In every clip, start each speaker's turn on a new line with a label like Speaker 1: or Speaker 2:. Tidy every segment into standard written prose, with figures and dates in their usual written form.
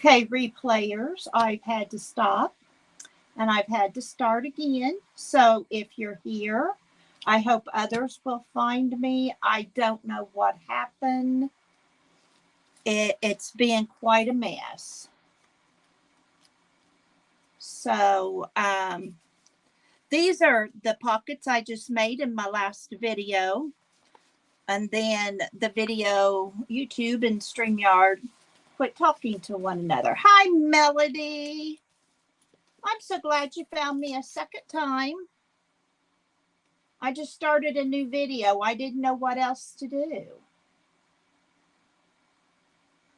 Speaker 1: Okay, replayers, I've had to stop and I've had to start again. So if you're here, I hope others will find me. I don't know what happened. It's been quite a mess. So these are the pockets I just made in my last video. And then the video, YouTube and StreamYard quit talking to one another. Hi, Melody. I'm so glad you found me a second time. I just started a new video. I didn't know what else to do.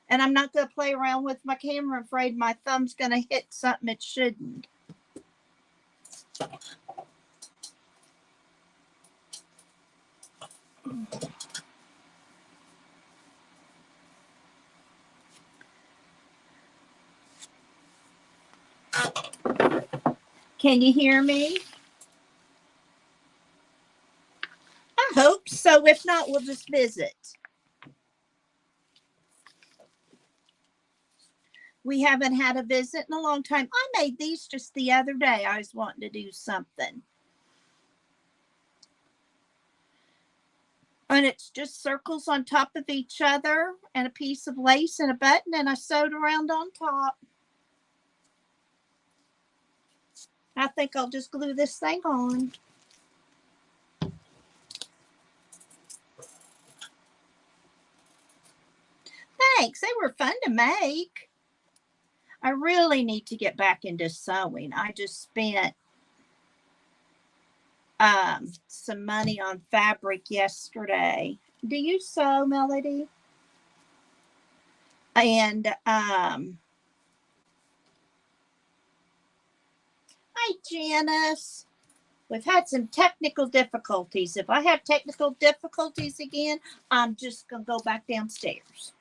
Speaker 1: And I'm not going to play around with my camera. I'm afraid my thumb's going to hit something it shouldn't. Can you hear me? I hope so. If not, we'll just visit. We haven't had a visit in a long time. I made these just the other day. I was wanting to do something. And it's just circles on top of each other and a piece of lace and a button, and I sewed around on top. I think I'll just glue this thing on. Thanks. They were fun to make. I really need to get back into sewing. I just spent some money on fabric yesterday. Do you sew, Melody? And hi, Janice. We've had some technical difficulties. If I have technical difficulties again, I'm just going to go back downstairs.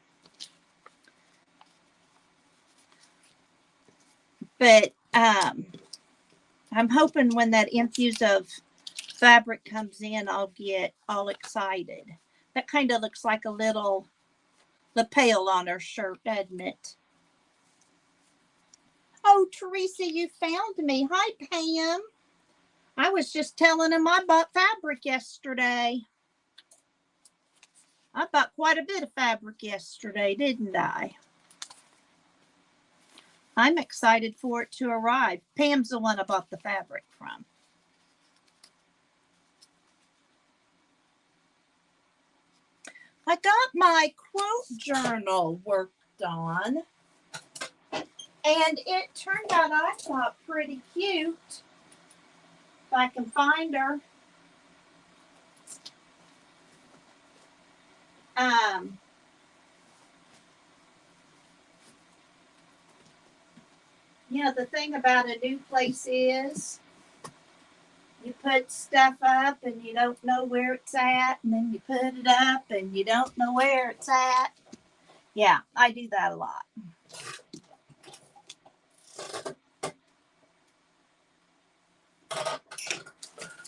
Speaker 1: But I'm hoping when that infuse of fabric comes in, I'll get all excited. That kind of looks like a little lapel on her shirt, doesn't it? Oh, Teresa, you found me. Hi, Pam. I was just telling him I bought fabric yesterday. I bought quite a bit of fabric yesterday, didn't I? I'm excited for it to arrive. Pam's the one I bought the fabric from. I got my quote journal worked on, and it turned out, I thought, pretty cute. If I can find her. You know, the thing about a new place is you put stuff up and you don't know where it's at, and then you put it up and you don't know where it's at. Yeah, I do that a lot.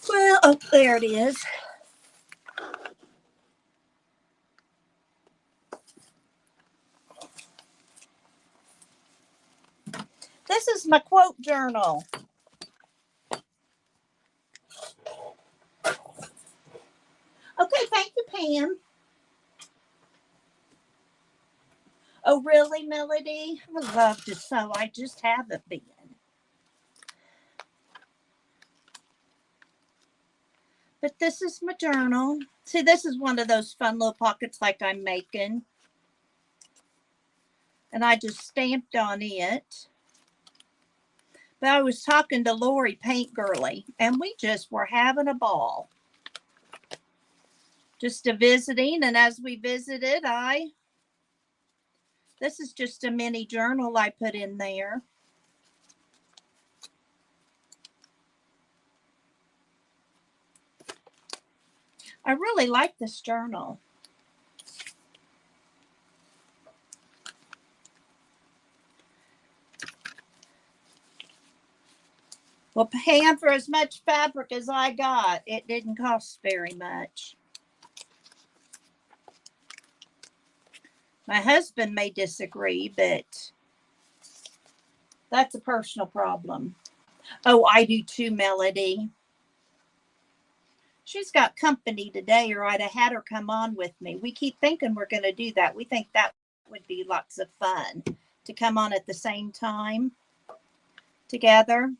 Speaker 1: Well, oh, there it is. This is my quote journal. Okay, thank you, Pam. Oh, really, Melody? I would love to sew. I just haven't been. But this is my journal. See, this is one of those fun little pockets like I'm making. And I just stamped on it. But I was talking to Lori Paint Girly, and we just were having a ball. Just a visiting, and as we visited, this is just a mini journal I put in there. I really like this journal. Well, Pam, for as much fabric as I got, it didn't cost very much. My husband may disagree, but That's a personal problem. Oh, I do too, Melody. She's got company today, or I'd have had her come on with me. We keep thinking we're going to do that. We think that would be lots of fun to come on at the same time together.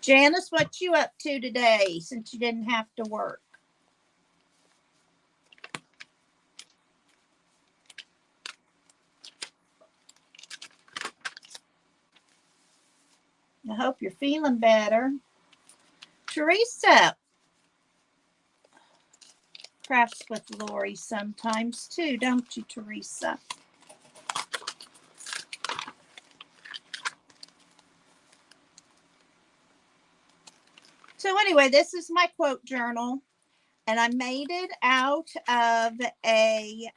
Speaker 1: Janice, what you up to today since you didn't have to work? I hope you're feeling better. Teresa crafts with Lori sometimes too, don't you, Teresa? So anyway, this is my quote journal, and I made it out of a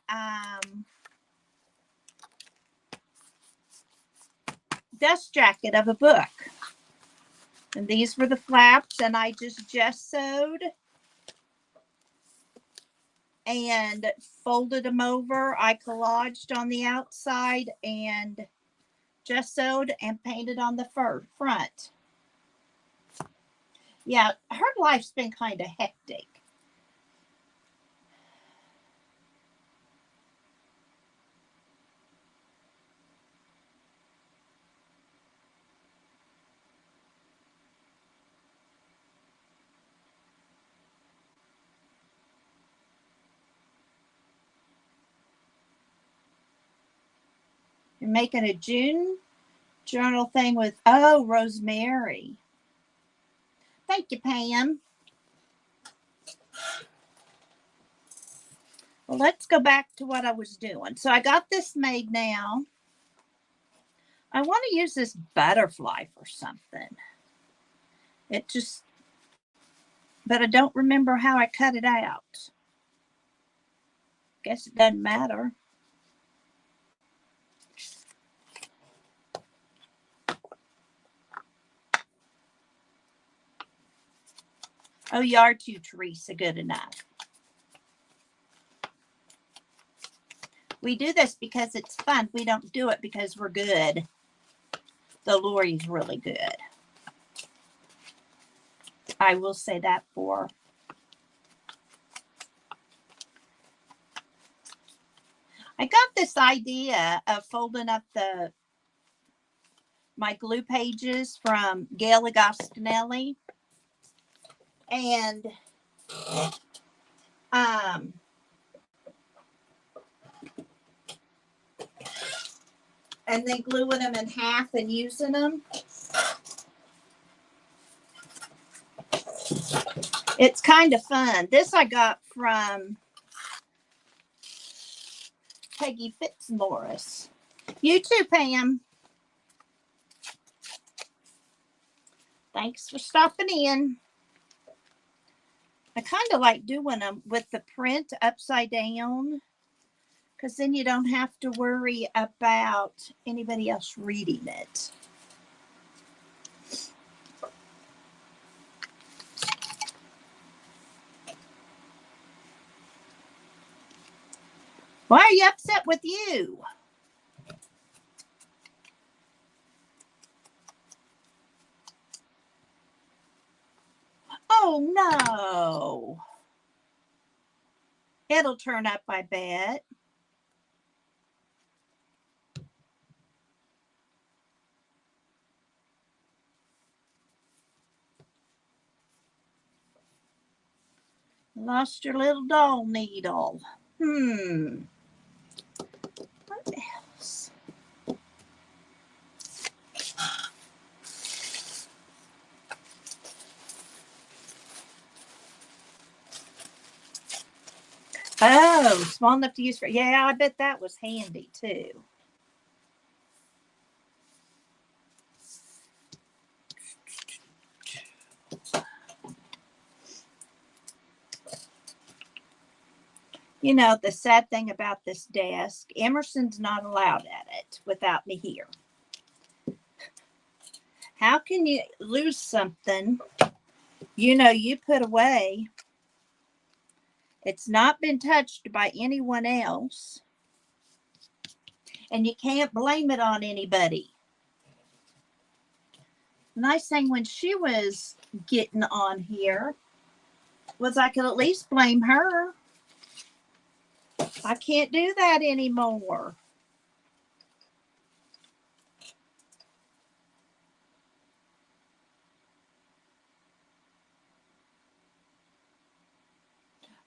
Speaker 1: dust jacket of a book. And these were the flaps, and I just gessoed and folded them over. I collaged on the outside and gessoed and painted on the front. Yeah, her life's been kind of hectic. You're making a June journal thing with, oh, Rosemary. Thank you, Pam. Well, let's go back to what I was doing. So I got this made now. I want to use this butterfly for something. It just, but I don't remember how I cut it out. Guess it doesn't matter. Oh, you are too, Teresa. Good enough. We do this because it's fun. We don't do it because we're good. Though Lori's really good. I will say that for her. I got this idea of folding up my glue pages from Gail Agostinelli. And then gluing them in half and using them. It's kind of fun. This I got from Peggy Fitzmaurice. You too, Pam. Thanks for stopping in. I kind of like doing them with the print upside down, because then you don't have to worry about anybody else reading it. Why are you upset with you? Oh, no. It'll turn up, I bet. Lost your little doll needle. What else? Oh, small enough to use for, yeah, I bet that was handy too. You know, the sad thing about this desk, Emerson's not allowed at it without me here. How can you lose something you know, you put away. It's not been touched by anyone else. And you can't blame it on anybody. The nice thing when she was getting on here was I could at least blame her. I can't do that anymore.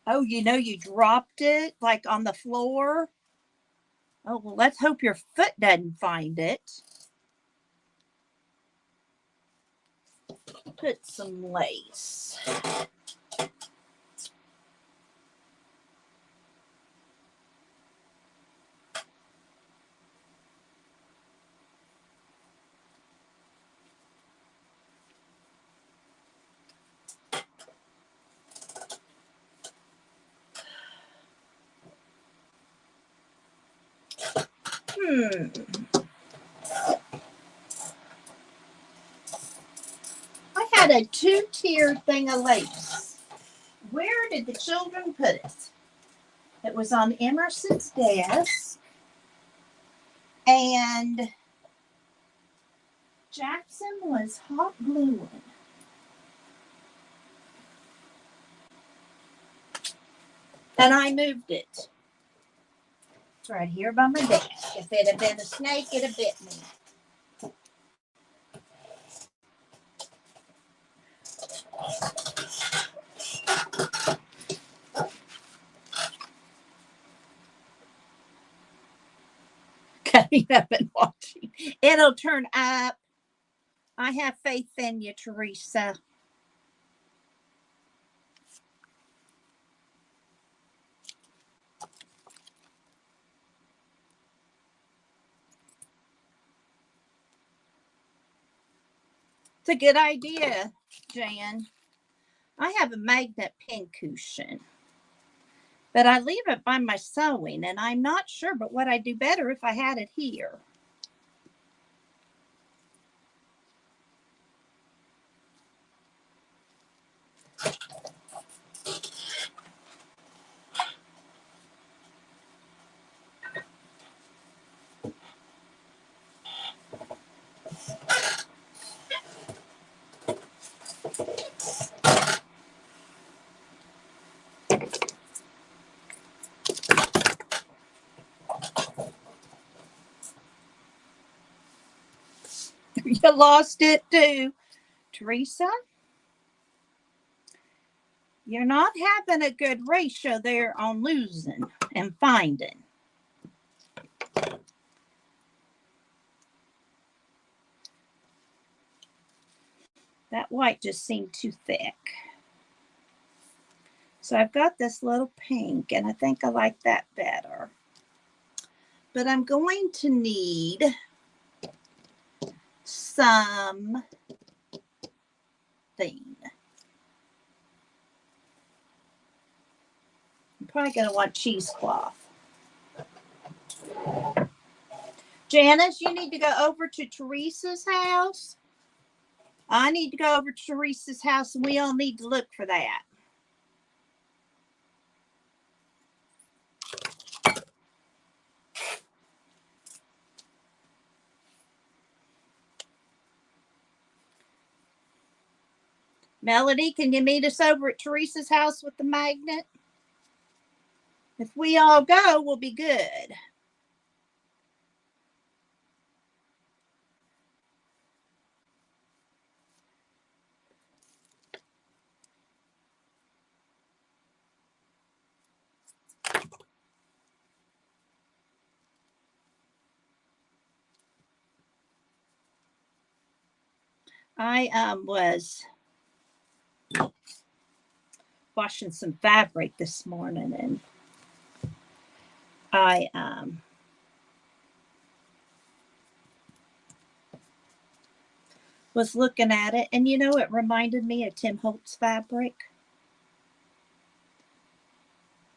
Speaker 1: Oh, you know, you dropped it like on the floor. Oh, well, let's hope your foot doesn't find it. Put some lace. I had a 2-tiered thing of lace. Where did the children put it? It was on Emerson's desk. And Jackson was hot gluing. And I moved it. It's right here by my desk. If it had been a snake, it'd have bit me. Cutting up and watching. It'll turn up. I have faith in you, Teresa. It's a good idea, Jan. I have a magnet pincushion, but I leave it by my sewing, and I'm not sure but what I'd do better if I had it here. You lost it too, Teresa. You're not having a good ratio there on losing and finding. That white just seemed too thick. So I've got this little pink, and I think I like that better. But I'm going to need some thing. I'm probably going to want cheesecloth. Janice, you need to go over to Teresa's house. I need to go over to Teresa's house, and we all need to look for that. Melody, can you meet us over at Teresa's house with the magnet? If we all go, we'll be good. I was washing some fabric this morning, and I was looking at it, and you know, it reminded me of Tim Holtz fabric.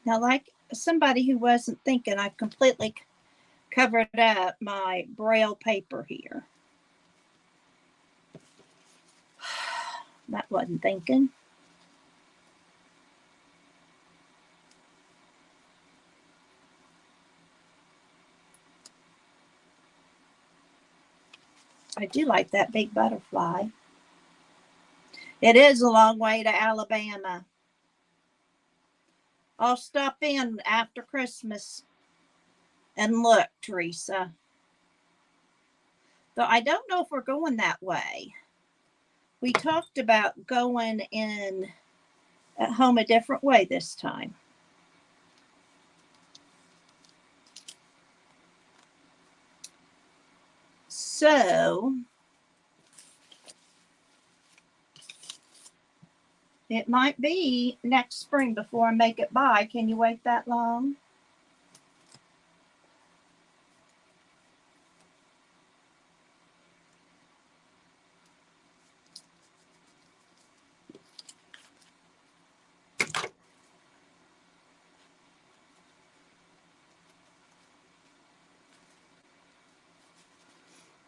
Speaker 1: Now, like somebody who wasn't thinking, I've completely covered up my Braille paper here. That wasn't thinking. I do like that big butterfly. It is a long way to Alabama. I'll stop in after Christmas and look, Teresa. Though I don't know if we're going that way. We talked about going in at home a different way this time. So it might be next spring before I make it by. Can you wait that long?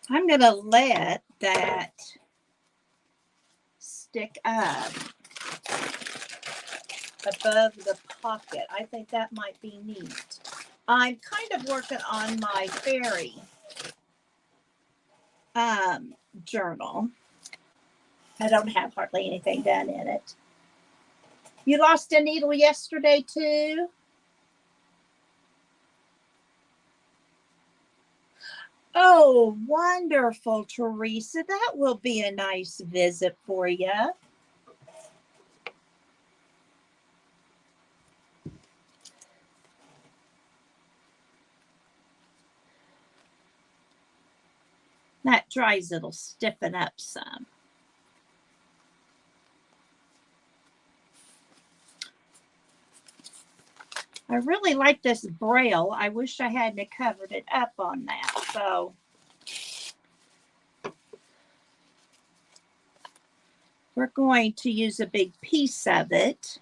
Speaker 1: I'm going to let that stick up above the pocket. I think that might be neat. I'm kind of working on my fairy journal. I don't have hardly anything done in it. You lost a needle yesterday too? Oh, wonderful, Teresa. That will be a nice visit for you. That dries, it'll stiffen up some. I really like this braille. I wish I hadn't covered it up on that. So we're going to use a big piece of it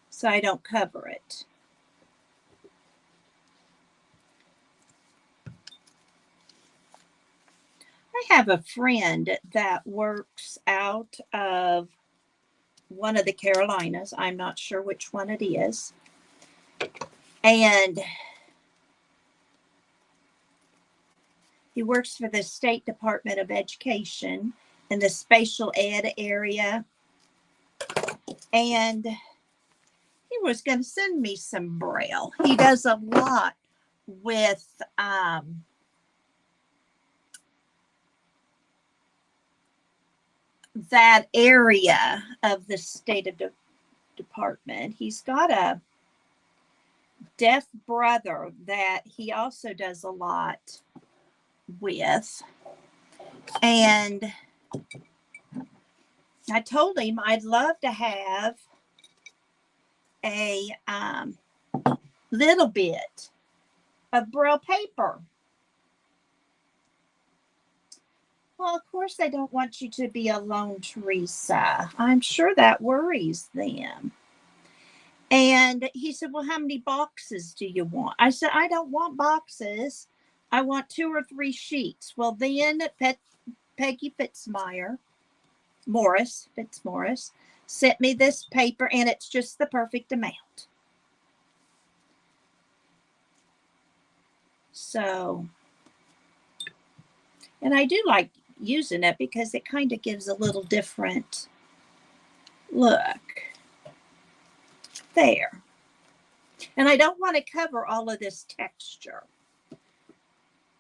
Speaker 1: so I don't cover it. I have a friend that works out of one of the Carolinas. I'm not sure which one it is. And he works for the State Department of Education in the special ed area. And he was going to send me some braille. He does a lot with that area of the State of Department. He's got a deaf brother that he also does a lot with. And I told him I'd love to have a little bit of braille paper. Well, of course, they don't want you to be alone, Teresa. I'm sure that worries them. And he said, well, how many boxes do you want? I said, I don't want boxes. I want 2 or 3 sheets. Well, then Peggy Fitzmaurice sent me this paper, and it's just the perfect amount. So, and I do like using it because it kind of gives a little different look there. And I don't want to cover all of this texture.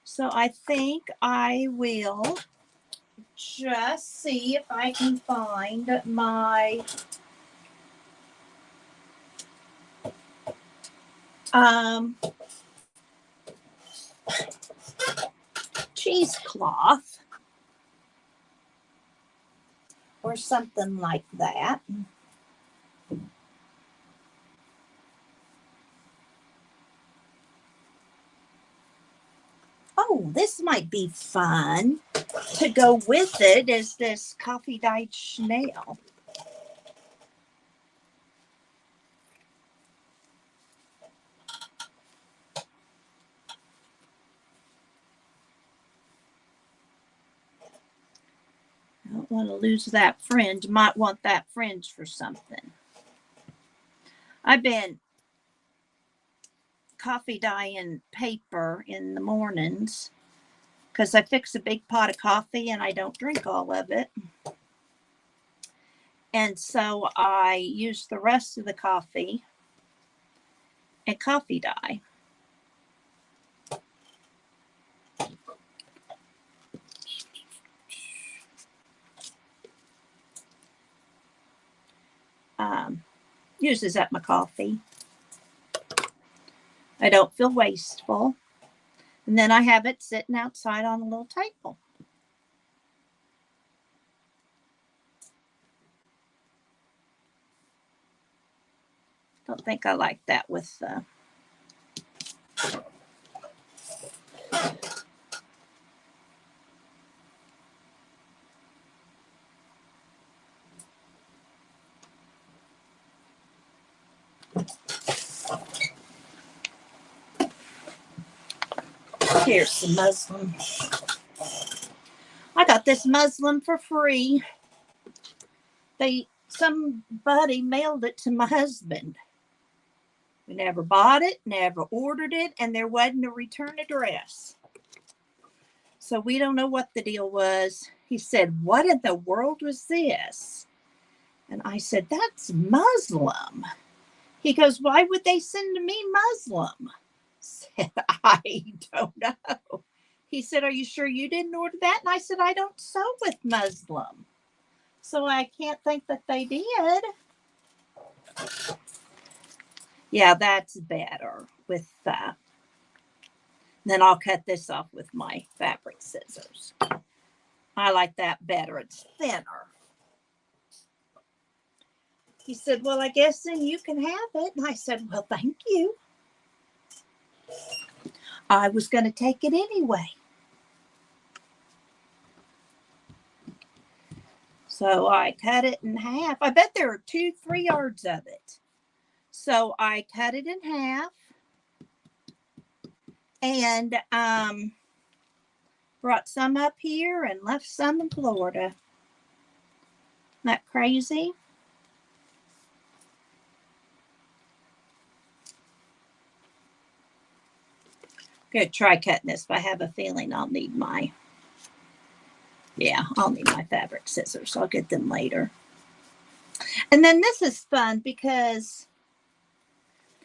Speaker 1: So I think I will just see if I can find my cheesecloth or something like that. Oh, this might be fun to go with it, is this coffee dyed snail. I don't want to lose that fringe. Might want that fringe for something. I've been coffee dyeing paper in the mornings because I fix a big pot of coffee and I don't drink all of it. And so I use the rest of the coffee and coffee dye. Uses up my coffee. I don't feel wasteful. And then I have it sitting outside on a little table. Don't think I like that with the here's some muslin. I got this muslin for free. Somebody mailed it to my husband. We never bought it, never ordered it, and there wasn't a return address. So we don't know what the deal was. He said, "What in the world was this?" And I said, "That's muslin." He goes, "Why would they send me muslin?" I said, "I don't know." He said, "Are you sure you didn't order that?" And I said, "I don't sew with muslin, so I can't think that they did." Yeah, that's better with that. Then I'll cut this off with my fabric scissors. I like that better. It's thinner. He said, "Well, I guess then you can have it." And I said, "Well, thank you." I was going to take it anyway. So I cut it in half. I bet there are 2-3 yards of it. So I cut it in half and brought some up here and left some in Florida. Isn't that crazy? Gonna try cutting this, but I have a feeling I'll need my fabric scissors. I'll get them later. And then this is fun because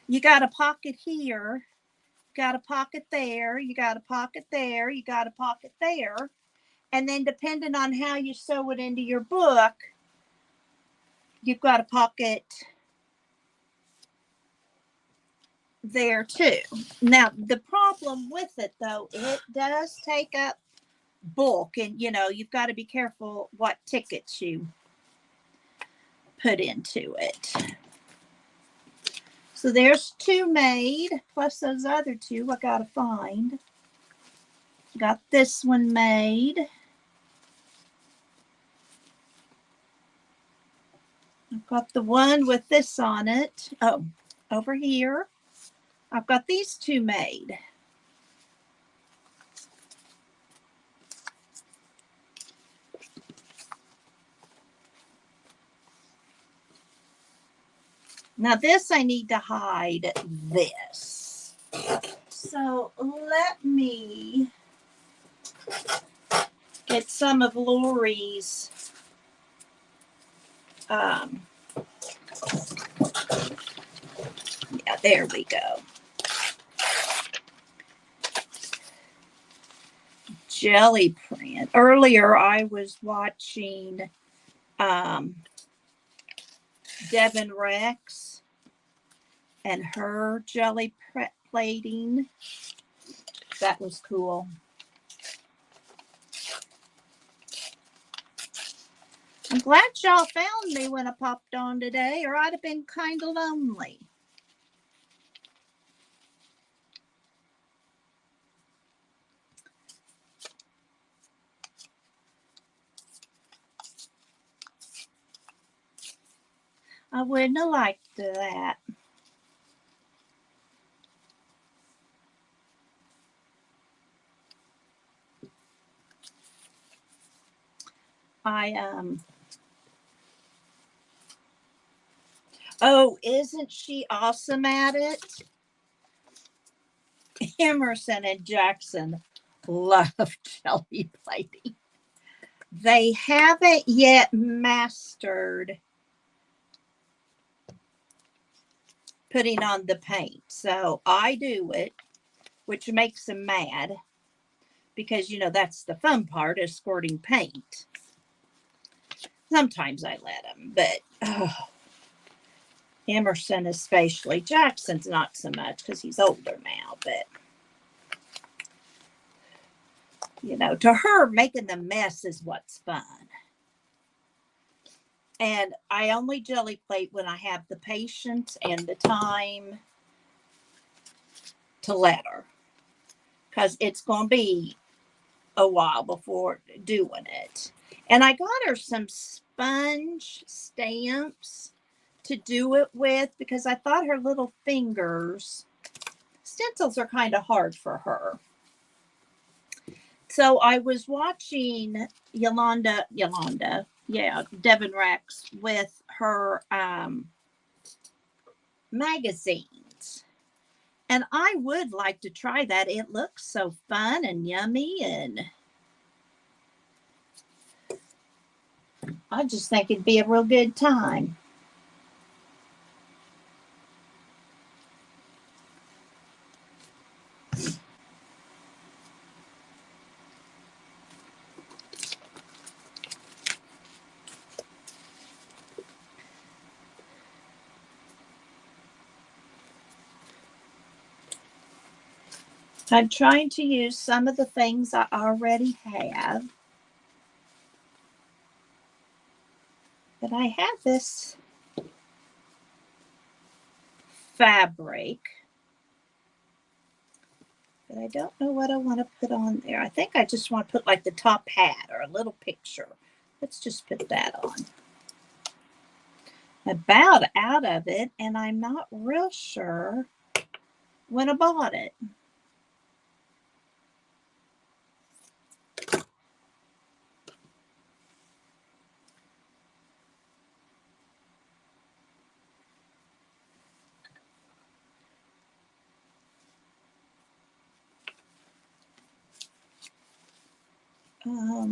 Speaker 1: you got a pocket here, got a pocket there, you got a pocket there, you got a pocket there. And then depending on how you sew it into your book, you've got a pocket there too. Now, the problem with it though, it does take up bulk, and you've got to be careful what tickets you put into it. So there's 2 made, plus those other 2 I gotta find. Got this one made. I've got the one with this on it. Oh, over here. I've got these 2 made. Now this I need to hide this. So let me get some of Lori's yeah, there we go. Jelly print. Earlier I was watching Devin Rex and her jelly plating. That was cool. I'm glad y'all found me when I popped on today, or I'd have been kind of lonely. I wouldn't have liked that. Oh, isn't she awesome at it? Emerson and Jackson. love jelly plating. They haven't yet mastered putting on the paint. So I do it, which makes them mad because, you know, that's the fun part, is squirting paint. Sometimes I let them, but Emerson especially. Jackson's not so much because he's older now, but you know, to her, making the mess is what's fun. And I only jelly plate when I have the patience and the time to let her, because it's going to be a while before doing it. And I got her some sponge stamps to do it with because I thought her little fingers, stencils are kind of hard for her. So I was watching Yolanda, Devin Rex with her magazines. And I would like to try that. It looks so fun and yummy, and I just think it'd be a real good time. I'm trying to use some of the things I already have. But I have this fabric. But I don't know what I want to put on there. I think I just want to put like the top hat or a little picture. Let's just put that on. I'm about out of it, and I'm not real sure when I bought it. I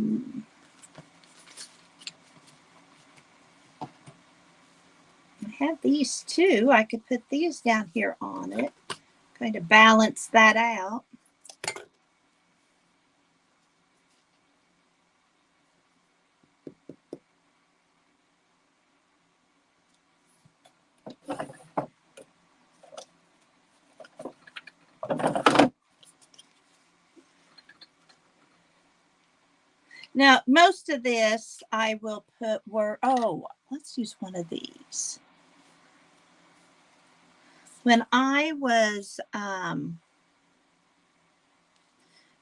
Speaker 1: have these two. I could put these down here on it, kind of balance that out. Now, most of this I will put let's use one of these. When I was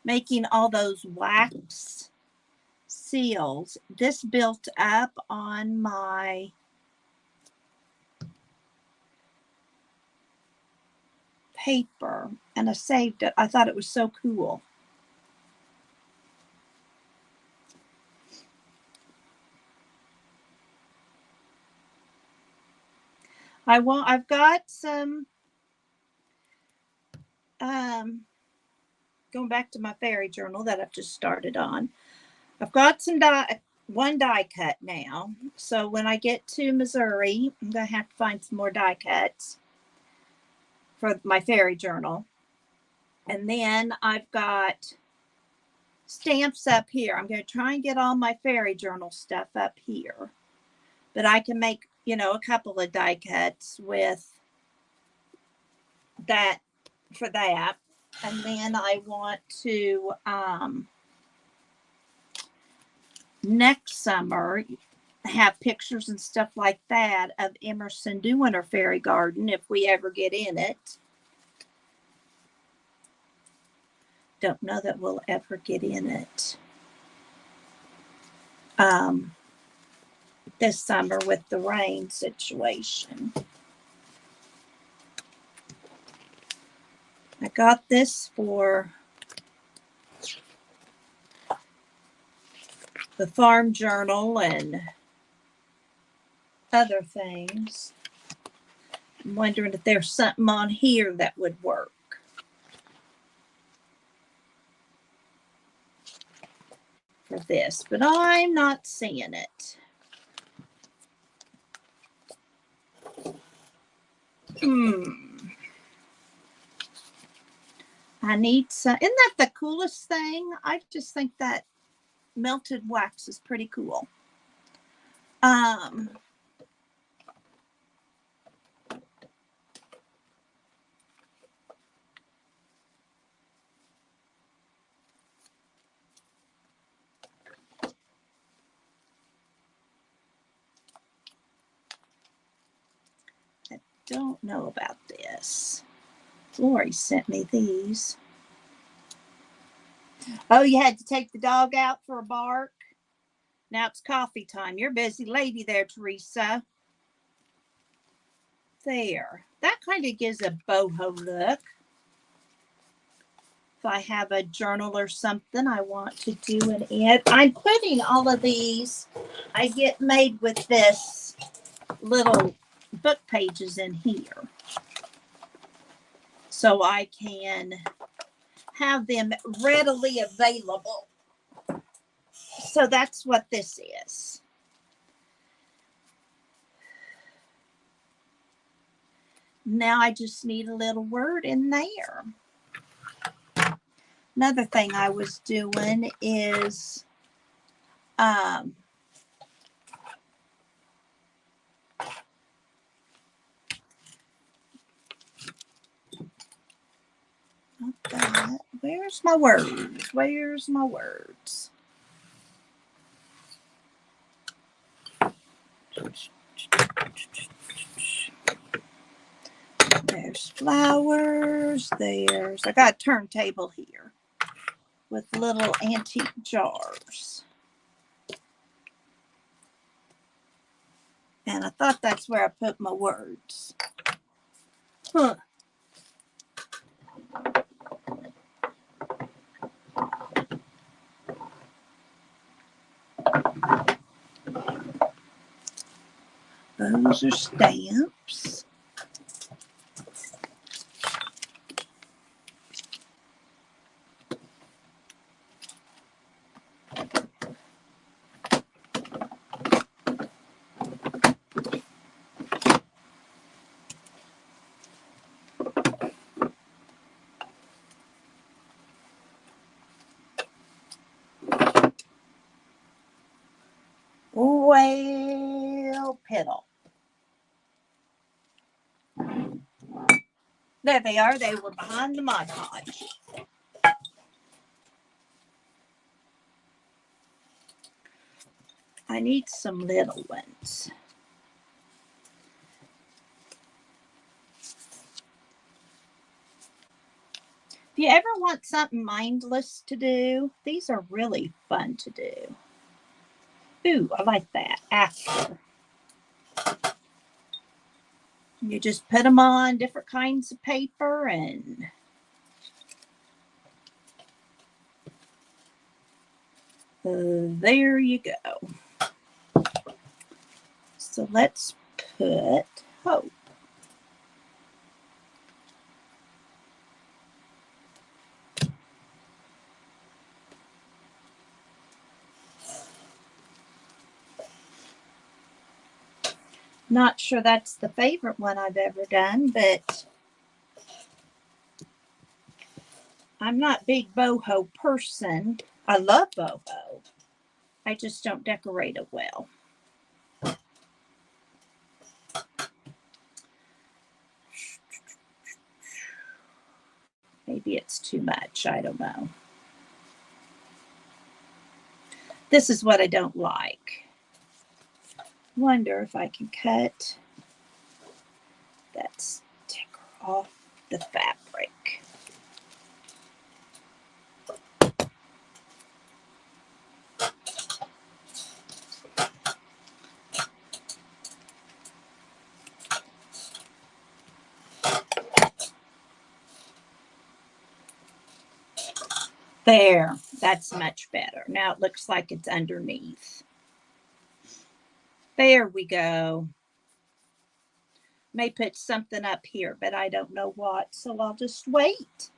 Speaker 1: making all those wax seals, this built up on my paper, and I saved it. I thought it was so cool. I've got some, going back to my fairy journal that I've just started on. I've got one die cut now. So when I get to Missouri, I'm going to have to find some more die cuts for my fairy journal. And then I've got stamps up here. I'm going to try and get all my fairy journal stuff up here. But I can make, you know, a couple of die cuts with that for that. And then I want to next summer have pictures and stuff like that of Emerson doing her fairy garden if we ever get in it. Don't know that we'll ever get in it this summer with the rain situation. I got this for the farm journal and other things. I'm wondering if there's something on here that would work. for this, but I'm not seeing it. I need some. Isn't that the coolest thing? I just think that melted wax is pretty cool. I don't know about this. Lori sent me these. Oh, you had to take the dog out for a bark? Now it's coffee time. You're a busy lady there, Teresa. There. That kind of gives a boho look. If I have a journal or something I want to do in it. I'm putting all of these I get made with this little book pages in here, so I can have them readily available. So that's what this is. Now I just need a little word in there. Another thing I was doing is where's my words? Where's my words? There's flowers. I got a turntable here with little antique jars. And I thought that's where I put my words. Huh. Those are stamps. Well, piddle. There they are. They were behind the Mod Podge. I need some little ones. If you ever want something mindless to do, these are really fun to do. Ooh, I like that. After. You just put them on different kinds of paper and there you go. So let's put hope. Not sure that's the favorite one I've ever done, but I'm not a big boho person. I love boho. I just don't decorate it well. Maybe it's too much. I don't know. This is what I don't like. Wonder if I can cut that sticker off the fabric. There, that's much better. Now it looks like it's underneath. There we go. May put something up here, but I don't know what, so I'll just wait.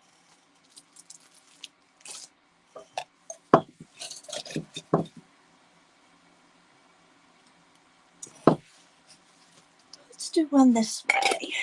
Speaker 1: Let's do one this way.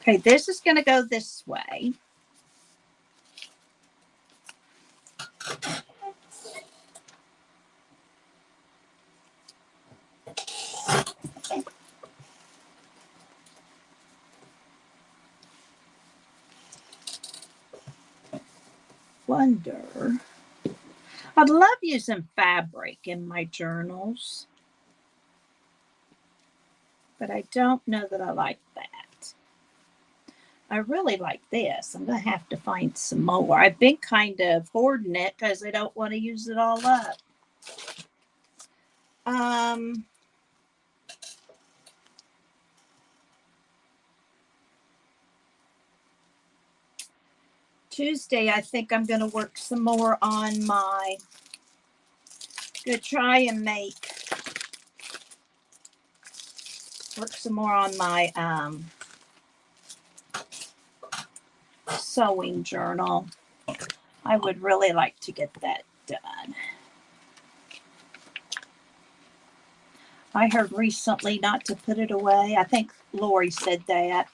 Speaker 1: Okay, this is going to go this way. Wonder. I love using fabric in my journals, but I don't know that I like that. I really like this. I'm going to have to find some more. I've been kind of hoarding it because I don't want to use it all up. Tuesday, I think I'm going to work some more on my, going to try and work some more on my sewing journal. I would really like to get that done. I heard recently not to put it away. I think Lori said that,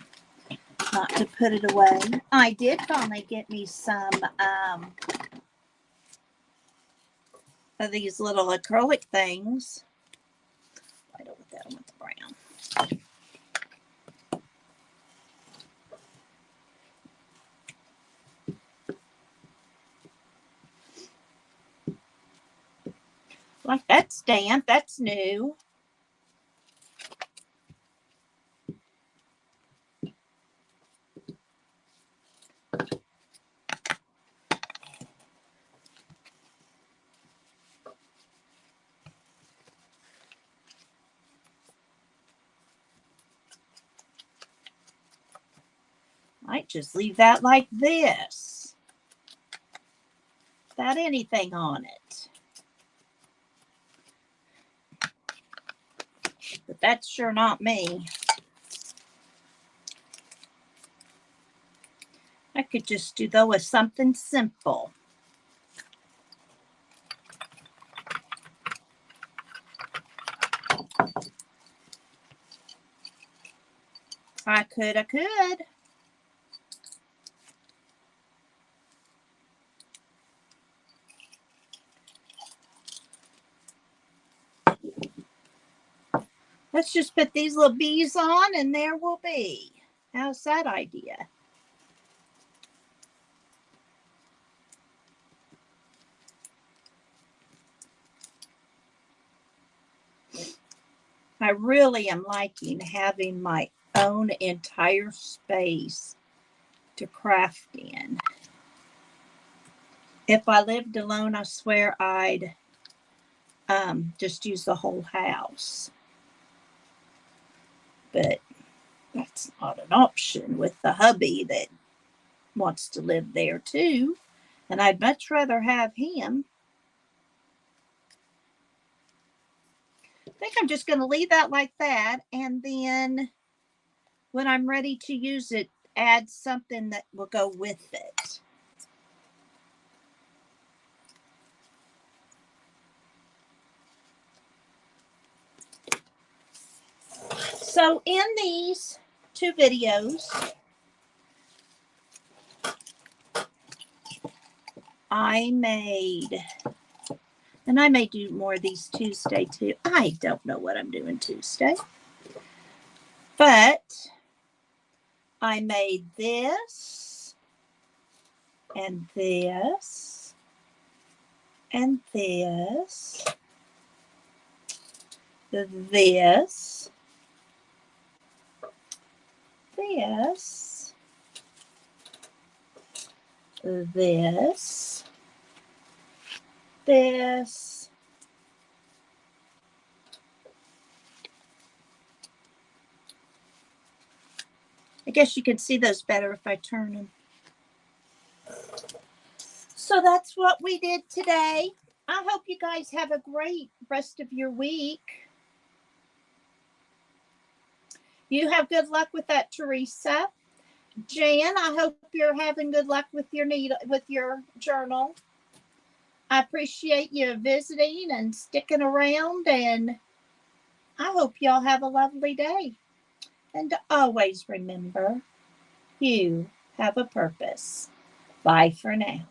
Speaker 1: not to put it away. I did finally get me some of these little acrylic things. I don't want that, I want the brown. Like that stamp, that's new. Might just leave that like this, without anything on it. But that's sure not me. I could just do though with something simple. I could. Let's just put these little bees on and there will be. How's that idea? I really am liking having my own entire space to craft in. If I lived alone, I swear I'd just use the whole house. But that's not an option with the hubby that wants to live there too. And I'd much rather have him. I think I'm just going to leave that like that. And then when I'm ready to use it, add something that will go with it. So in these two videos, I made, and I may do more of these Tuesday too. I don't know what I'm doing Tuesday. But I made this, and this, and this, this, this, this, this, I guess you can see those better if I turn them. So that's what we did today. I hope you guys have a great rest of your week. You have good luck with that, Teresa. Jan, I hope you're having good luck with your journal. I appreciate you visiting and sticking around, and I hope y'all have a lovely day. And always remember, you have a purpose. Bye for now.